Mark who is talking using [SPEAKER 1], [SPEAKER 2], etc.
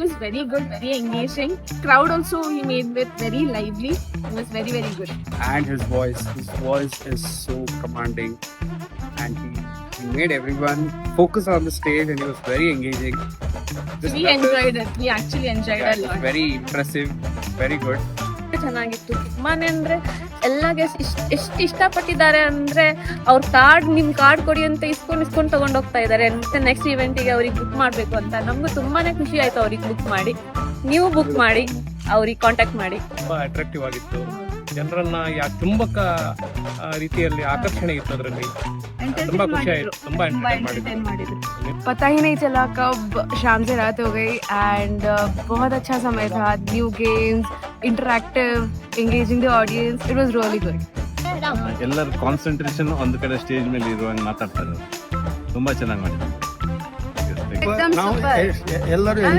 [SPEAKER 1] was very good, very engaging. Crowd also he made it very lively. It was very, very good.
[SPEAKER 2] And his voice is so commanding, and he made everyone focus on the stage, and he was very engaging.
[SPEAKER 1] We enjoyed it. We actually enjoyed
[SPEAKER 2] Yeah,
[SPEAKER 1] a lot.
[SPEAKER 2] very impressive, very good.
[SPEAKER 1] ಚೆನ್ನಾಗಿತ್ತು. ಮನೆ ಅಂದ್ರೆ ಎಲ್ಲಗೆ ಎಷ್ಟು ಇಷ್ಟಪಟ್ಟಿದ್ದಾರೆ ಅಂದ್ರೆ ಅವ್ರ ನಿಮ್ card ಕೊಡಿ ಅಂತ ಇಸ್ಕೊಂಡ್ ತಗೊಂಡ್ ಹೋಗ್ತಾ ಇದಾರೆ. ಮತ್ತೆ ನೆಕ್ಸ್ಟ್ ಇವೆಂಟಿಗೆ ಅವ್ರಿಗೆ ಬುಕ್ ಮಾಡ್ಬೇಕು ಅಂತ ನಮ್ಗೂ ತುಂಬಾನೇ ಖುಷಿ ಆಯ್ತು. ಅವ್ರಿಗೆ ಬುಕ್ ಮಾಡಿ, ನೀವು ಬುಕ್ ಮಾಡಿ, ಅವ್ರಿಗೆ ಕಾಂಟ್ಯಾಕ್ಟ್ ಮಾಡಿ.
[SPEAKER 3] ತುಂಬಾ ಅಟ್ರಾಕ್ಟಿವ್ ಆಗಿತ್ತು. ಜನರನ್ನ ಚುಂಬಕ ರೀತಿಯಲ್ಲಿ ಆಕರ್ಷಣೆ ಇತ್ತು ಅದರಲ್ಲಿ. ತುಂಬಾ ಖುಷಿ ಆಯ್ತು. ತುಂಬಾ ಎಂಟರ್ಟೈನ್ ಮಾಡಿದ್ರು.
[SPEAKER 4] पता ही नहीं चला कब शाम से रात हो गई एंड बहुत अच्छा समय था. New games, interactive, engaging the audience. It was really good.
[SPEAKER 5] ಎಲ್ಲರ ಕಾನ್ಸಂಟ್ರೇಷನ್ ಒಂದು ಕಡೆ ಸ್ಟೇಜ್ ಮೇಲೆ ಇರುವಂಗೆ ಮಾತಾಡ್ತಾರೆ. ತುಂಬಾ ಚೆನ್ನಾಗಿ ಮಾಡಿದ್ರು.
[SPEAKER 4] एकदम
[SPEAKER 2] ನಾವು
[SPEAKER 4] super.
[SPEAKER 2] ಎಲ್ಲರೂ